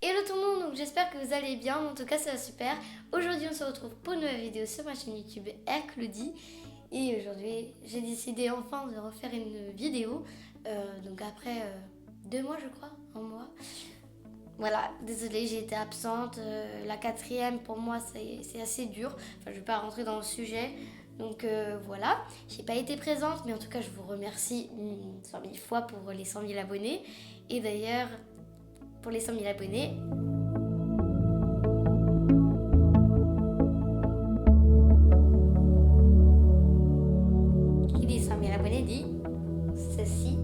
Hello tout le monde, donc j'espère que vous allez bien, en tout cas ça va super. Aujourd'hui on se retrouve pour une nouvelle vidéo sur ma chaîne YouTube Claudie. Et aujourd'hui j'ai décidé enfin de refaire une vidéo, donc après 2 mois je crois, un mois. Voilà, désolée j'ai été absente, la quatrième pour moi c'est assez dur, enfin je vais pas rentrer dans le sujet. Donc voilà, j'ai pas été présente, mais en tout cas je vous remercie 100 000 fois pour les 100 000 abonnés. Et d'ailleurs, pour les 100 000 abonnés, qui dit 100 000 abonnés dit ceci.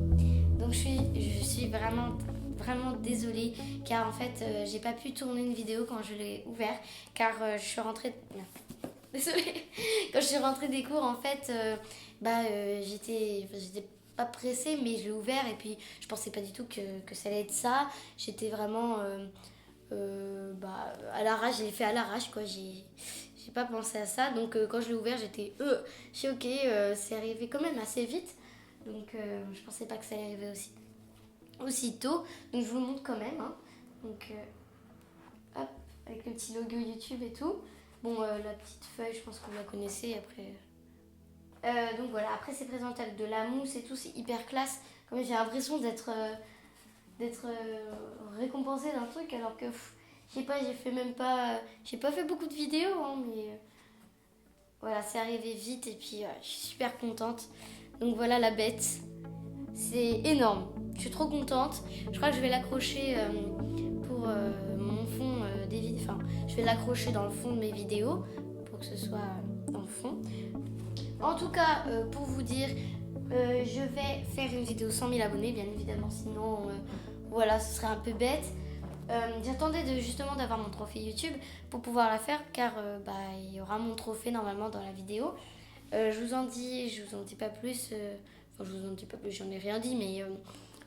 Donc je suis vraiment désolée car en fait j'ai pas pu tourner une vidéo quand je l'ai ouvert car je suis rentrée. Désolée. Quand je suis rentrée des cours en fait j'étais pas pressée mais je l'ai ouvert et puis je pensais pas du tout que ça allait être ça. J'étais vraiment à l'arrache, j'ai fait à l'arrache quoi, j'ai pas pensé à ça donc quand je l'ai ouvert j'étais je suis ok, c'est arrivé quand même assez vite donc je pensais pas que ça allait arriver aussi tôt donc je vous le montre quand même hein. Donc hop, avec le petit logo YouTube et tout. Bon, la petite feuille, je pense que vous la connaissez après. Donc voilà, après c'est présenté avec de la mousse et tout, c'est hyper classe. Comme j'ai l'impression d'être récompensée d'un truc alors que je sais pas, j'ai pas fait beaucoup de vidéos hein, mais voilà, c'est arrivé vite et puis je suis super contente. Donc voilà la bête, c'est énorme. Je suis trop contente. Je crois que je vais l'accrocher pour mon fond des vidéos. Enfin, je vais l'accrocher dans le fond de mes vidéos pour que ce soit dans le fond. En tout cas, pour vous dire, je vais faire une vidéo 100 000 abonnés, bien évidemment. Sinon, voilà, ce serait un peu bête. J'attendais justement d'avoir mon trophée YouTube pour pouvoir la faire car il y aura mon trophée normalement dans la vidéo. Je vous en dis pas plus. Enfin, je vous en dis pas plus, j'en ai rien dit, mais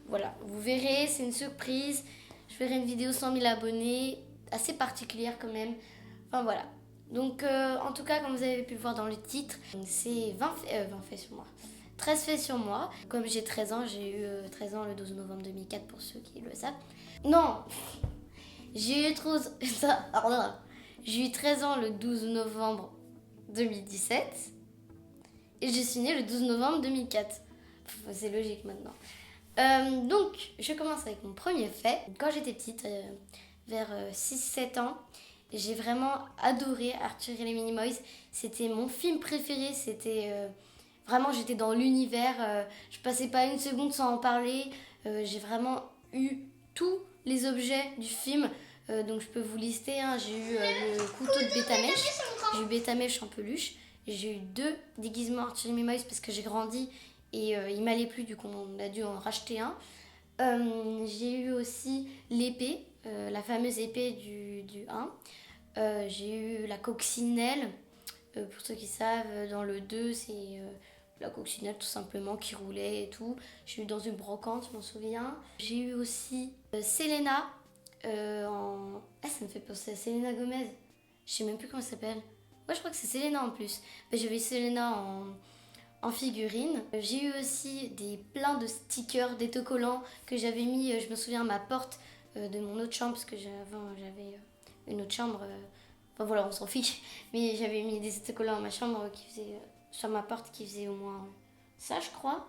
voilà, vous verrez, c'est une surprise. Je ferai une vidéo 100 000 abonnés, assez particulière quand même. Enfin voilà. Donc en tout cas, comme vous avez pu le voir dans le titre, c'est 20 faits sur moi. 13 faits sur moi. Comme j'ai 13 ans, j'ai eu 13 ans le 12 novembre 2004 pour ceux qui le savent. Non, j'ai eu 13, j'ai eu 13 ans le 12 novembre 2017 et je suis née le 12 novembre 2004. C'est logique maintenant. Donc, je commence avec mon premier fait. Quand j'étais petite, vers 6-7 ans, j'ai vraiment adoré Arthur et les Minimoys. C'était mon film préféré. C'était vraiment, j'étais dans l'univers. Je passais pas une seconde sans en parler. J'ai vraiment eu tous les objets du film. Donc, je peux vous lister. Hein. J'ai eu le couteau de Bétamèche. J'ai eu Bétamèche en peluche. J'ai eu 2 déguisements Arthur et les Minimoys parce que j'ai grandi. Et il m'allait plus, du coup on a dû en racheter un. J'ai eu aussi l'épée, la fameuse épée du 1. J'ai eu la coccinelle, pour ceux qui savent, dans le 2 c'est la coccinelle tout simplement qui roulait et tout. J'ai eu dans une brocante, je m'en souviens. J'ai eu aussi Selena ça me fait penser à Selena Gomez. Je sais même plus comment elle s'appelle. Ouais, je crois que c'est Selena en plus. J'avais eu Selena en figurine. J'ai eu aussi plein de stickers, des autocollants que j'avais mis, je me souviens, à ma porte de mon autre chambre, parce que j'avais une autre chambre. Enfin voilà, on s'en fiche. Mais j'avais mis des autocollants à ma chambre qui faisaient, sur ma porte qui faisaient au moins ça, je crois,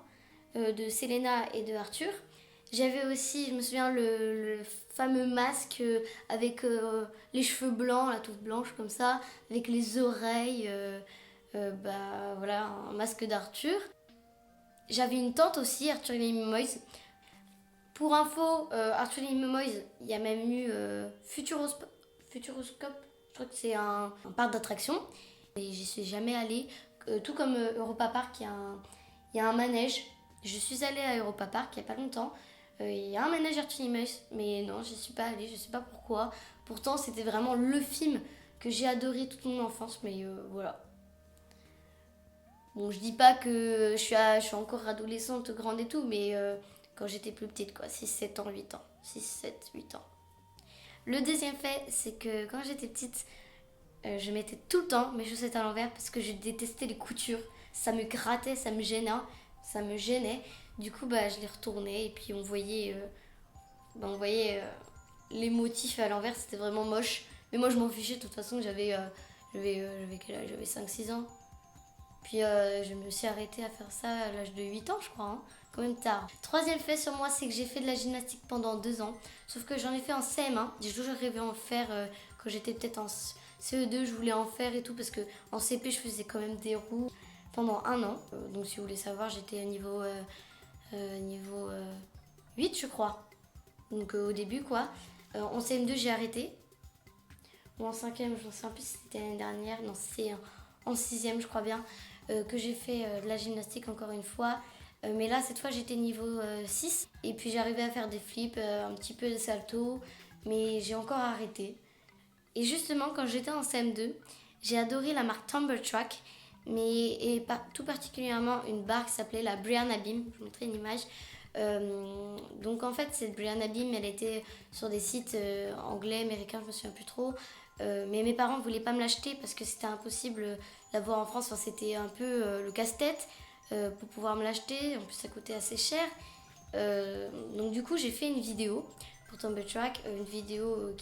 de Selena et de Arthur. J'avais aussi, je me souviens, le fameux masque avec les cheveux blancs, la touffe blanche comme ça, avec les oreilles. Voilà, un masque d'Arthur. J'avais une tante aussi, Arthur et les Minimoys. Pour info, Arthur et les Minimoys, il y a même eu Futuroscope. Je crois que c'est un parc d'attractions. Et j'y suis jamais allée. Tout comme Europa Park, il y a un manège. Je suis allée à Europa Park il n'y a pas longtemps. Il y a un manège Arthur et les Minimoys, mais non, j'y suis pas allée, je sais pas pourquoi. Pourtant, c'était vraiment le film que j'ai adoré toute mon enfance, mais voilà. Bon, je dis pas que je suis encore adolescente, grande et tout, mais quand j'étais plus petite, quoi, 6 7 ans, 8 ans. 6 7 8 ans. Le deuxième fait, c'est que quand j'étais petite, je mettais tout le temps mes chaussettes à l'envers parce que je détestais les coutures. Ça me grattait, ça me gênait, ça me gênait. Du coup, je les retournais et puis on voyait les motifs à l'envers, c'était vraiment moche. Mais moi, je m'en fichais, de toute façon, j'avais quel âge? J'avais 5-6 ans. Puis je me suis arrêtée à faire ça à l'âge de 8 ans, je crois, hein. Quand même tard. Troisième fait sur moi, c'est que j'ai fait de la gymnastique pendant 2 ans. Sauf que j'en ai fait en CM1. J'ai toujours rêvé en faire quand j'étais peut-être en CE2, je voulais en faire et tout. Parce que en CP, je faisais quand même des roues pendant 1 an. Donc si vous voulez savoir, j'étais niveau 8, je crois. Donc au début, quoi. En CM2, j'ai arrêté. Ou en 5e, je ne sais plus si c'était l'année dernière. Non, c'est en 6e, je crois bien, que j'ai fait de la gymnastique encore une fois. Mais là, cette fois, j'étais niveau 6. Et puis, j'arrivais à faire des flips, un petit peu de salto. Mais j'ai encore arrêté. Et justement, quand j'étais en CM2, j'ai adoré la marque Tumble Track. Tout particulièrement une barre qui s'appelait la Brianna Beam. Je vous montrerai une image. Donc en fait, cette Brianna Beam, elle était sur des sites anglais, américains, je me souviens plus trop. Mais mes parents ne voulaient pas me l'acheter parce que c'était impossible d'avoir en France. Enfin, c'était un peu le casse-tête pour pouvoir me l'acheter. En plus, ça coûtait assez cher. Donc du coup, j'ai fait une vidéo pour Tumble Track. Une vidéo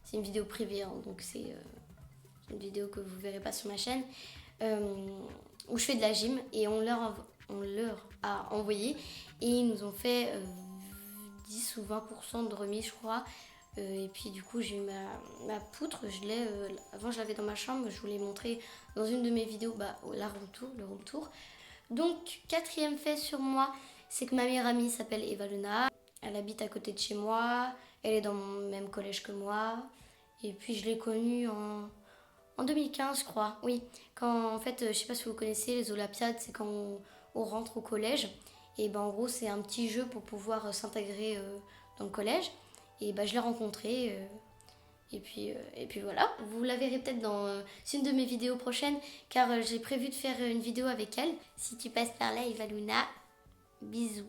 c'est une vidéo privée, hein, donc c'est une vidéo que vous ne verrez pas sur ma chaîne. Où je fais de la gym et on leur a envoyé. Et ils nous ont fait 10 ou 20% de remise, je crois. Et puis du coup j'ai eu ma poutre, avant je l'avais dans ma chambre, je vous l'ai montré dans une de mes vidéos, le room tour. Donc quatrième fait sur moi, c'est que ma meilleure amie s'appelle Eva Luna, elle habite à côté de chez moi, elle est dans mon même collège que moi, et puis je l'ai connue en 2015 je crois, oui, quand en fait, je sais pas si vous connaissez les Olympiades, c'est quand on rentre au collège, et ben en gros c'est un petit jeu pour pouvoir s'intégrer dans le collège. Et bah, je l'ai rencontrée. Et puis voilà. Vous la verrez peut-être dans une de mes vidéos prochaines. Car j'ai prévu de faire une vidéo avec elle. Si tu passes par là, Eva Luna, bisous.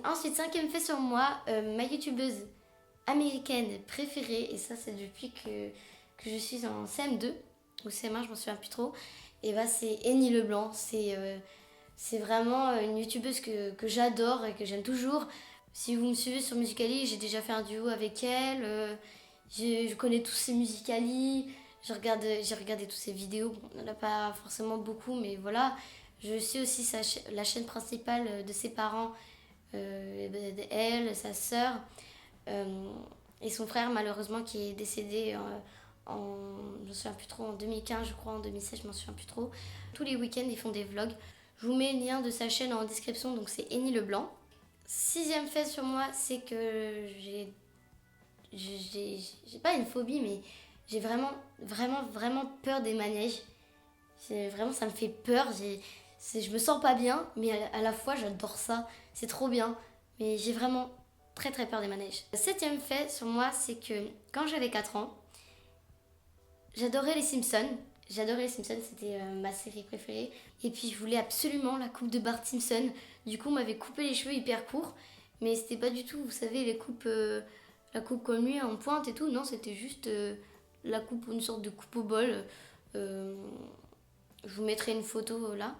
Ensuite, cinquième fait sur moi, ma youtubeuse américaine préférée. Et ça, c'est depuis que je suis en CM2 ou CM1, je m'en souviens plus trop. Et bah, c'est Annie Leblanc. C'est vraiment une youtubeuse que j'adore et que j'aime toujours. Si vous me suivez sur Musical.ly, j'ai déjà fait un duo avec elle. Je connais tous ses Musical.ly. J'ai regardé toutes ses vidéos. Bon, on n'en a pas forcément beaucoup, mais voilà. Je suis aussi la chaîne principale de ses parents, elle, sa sœur, et son frère, malheureusement, qui est décédé je me souviens plus trop, en 2015, je crois, en 2016, je m'en souviens plus trop. Tous les week-ends, ils font des vlogs. Je vous mets le lien de sa chaîne en description, donc c'est Annie Leblanc. Sixième fait sur moi, c'est que j'ai pas une phobie, mais j'ai vraiment peur des manèges. Vraiment, ça me fait peur. Je me sens pas bien, mais à la fois, j'adore ça. C'est trop bien. Mais j'ai vraiment très peur des manèges. Le septième fait sur moi, c'est que quand j'avais 4 ans, j'adorais les Simpsons. J'adorais les Simpsons, c'était ma série préférée. Et puis je voulais absolument la coupe de Bart Simpson. Du coup, on m'avait coupé les cheveux hyper courts. Mais c'était pas du tout, vous savez, la coupe comme lui en pointe et tout. Non, c'était juste la coupe, une sorte de coupe au bol. Je vous mettrai une photo là.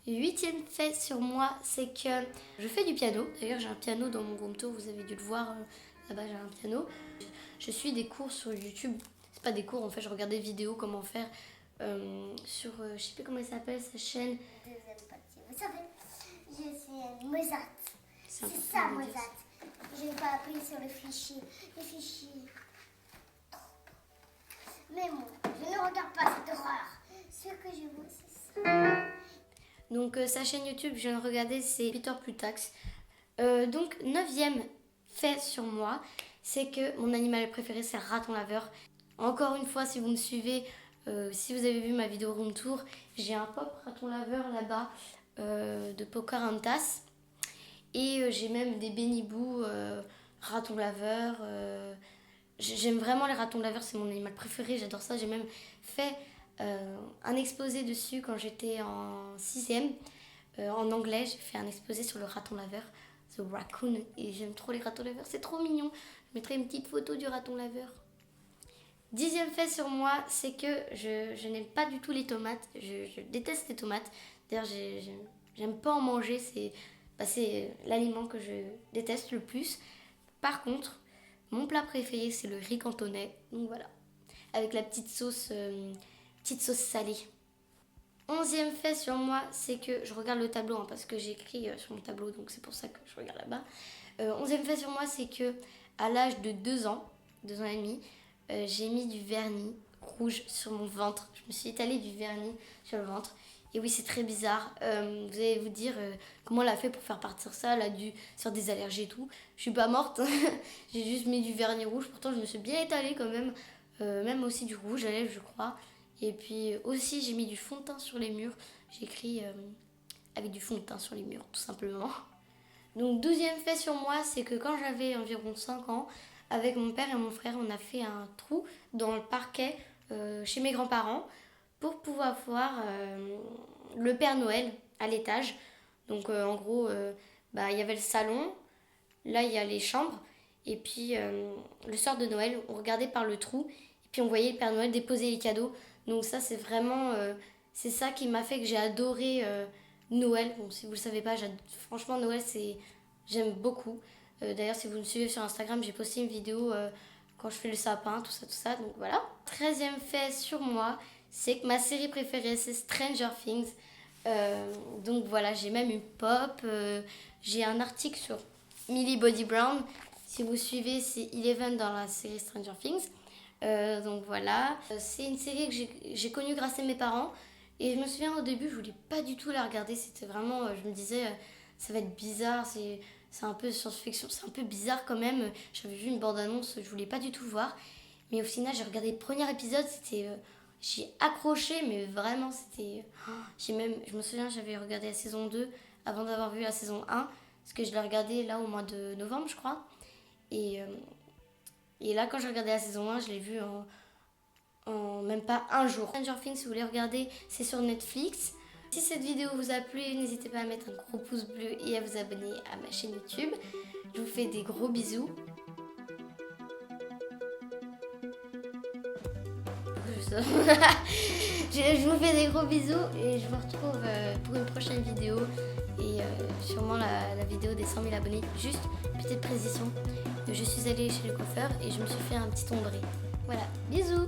Huitième fait sur moi, c'est que je fais du piano. D'ailleurs, j'ai un piano dans mon room tour, vous avez dû le voir. Là-bas, j'ai un piano. Je suis des cours sur YouTube. C'est pas des cours, en fait, je regarde des vidéos comment faire sur, je sais plus comment elle s'appelle, sa chaîne. Deuxième partie. Vous savez, je suis Mozart. C'est ça, Mozart. Je n'ai pas appris sur le fichier. Les fichiers. Mais moi, je ne regarde pas cette horreur. Ce que je vois, c'est ça. Donc, sa chaîne YouTube, je viens de regarder, c'est Peter Plutax. Donc, neuvième fait sur moi, c'est que mon animal préféré, c'est le raton laveur. Encore une fois, si vous me suivez, si vous avez vu ma vidéo room tour, j'ai un pop raton laveur là-bas de Pocahontas. Et j'ai même des Benny Boo ratons laveurs. J'aime vraiment les ratons laveurs, c'est mon animal préféré, j'adore ça. J'ai même fait un exposé dessus quand j'étais en 6e. En anglais, j'ai fait un exposé sur le raton laveur, The Raccoon. Et j'aime trop les ratons laveurs, c'est trop mignon. Je mettrai une petite photo du raton laveur. 10e fait sur moi, c'est que je n'aime pas du tout les tomates. Je déteste les tomates. D'ailleurs, j'aime pas en manger. C'est l'aliment que je déteste le plus. Par contre, Mon plat préféré, c'est le riz cantonais. Donc voilà, avec la petite sauce salée. 11e fait sur moi, c'est que je regarde le tableau, parce que j'ai écrit sur mon tableau, donc c'est pour ça que je regarde là-bas. 11e fait sur moi, c'est que à l'âge de 2 ans et demi, j'ai mis du vernis rouge sur mon ventre. Je me suis étalée du vernis sur le ventre. Et oui, c'est très bizarre. Vous allez vous dire comment elle a fait pour faire partir ça. Elle a dû sur des allergies et tout. Je suis pas morte. J'ai juste mis du vernis rouge. Pourtant, je me suis bien étalée quand même. Même aussi du rouge à lèvres, je crois. Et puis aussi, j'ai mis du fond de teint sur les murs. J'ai écrit avec du fond de teint sur les murs, tout simplement. Donc 12e fait sur moi, c'est que quand j'avais environ 5 ans, avec mon père et mon frère, on a fait un trou dans le parquet chez mes grands-parents pour pouvoir voir le Père Noël à l'étage. Donc en gros, il y avait le salon, là il y a les chambres, et puis le soir de Noël, on regardait par le trou, et puis on voyait le Père Noël déposer les cadeaux. Donc ça c'est vraiment, c'est ça qui m'a fait que j'ai adoré Noël. Bon, si vous le savez pas, franchement Noël j'aime beaucoup. D'ailleurs si vous me suivez sur Instagram, j'ai posté une vidéo quand je fais le sapin, tout ça, donc voilà. 13e fait sur moi, c'est que ma série préférée c'est Stranger Things. Donc voilà, j'ai même une pop, j'ai un article sur Millie Bobby Brown. Si vous suivez, c'est Eleven dans la série Stranger Things. Donc voilà, c'est une série que j'ai connue grâce à mes parents. Et je me souviens au début, je voulais pas du tout la regarder. C'était vraiment, je me disais, ça va être bizarre, c'est un peu science-fiction, c'est un peu bizarre quand même. J'avais vu une bande-annonce, je voulais pas du tout voir. Mais au final, j'ai regardé le premier épisode, j'ai accroché, mais vraiment, je me souviens, j'avais regardé la saison 2 avant d'avoir vu la saison 1. Parce que je l'ai regardée là au mois de novembre, je crois. Et là, quand j'ai regardé la saison 1, je l'ai vue en même pas un jour. Stranger Things, si vous voulez regarder, c'est sur Netflix. Si cette vidéo vous a plu, n'hésitez pas à mettre un gros pouce bleu et à vous abonner à ma chaîne YouTube. Je vous fais des gros bisous. Je vous fais des gros bisous et je vous retrouve pour une prochaine vidéo. Et sûrement la vidéo des 100 000 abonnés. Juste petite précision, je suis allée chez le coiffeur et je me suis fait un petit ombré. Voilà, bisous.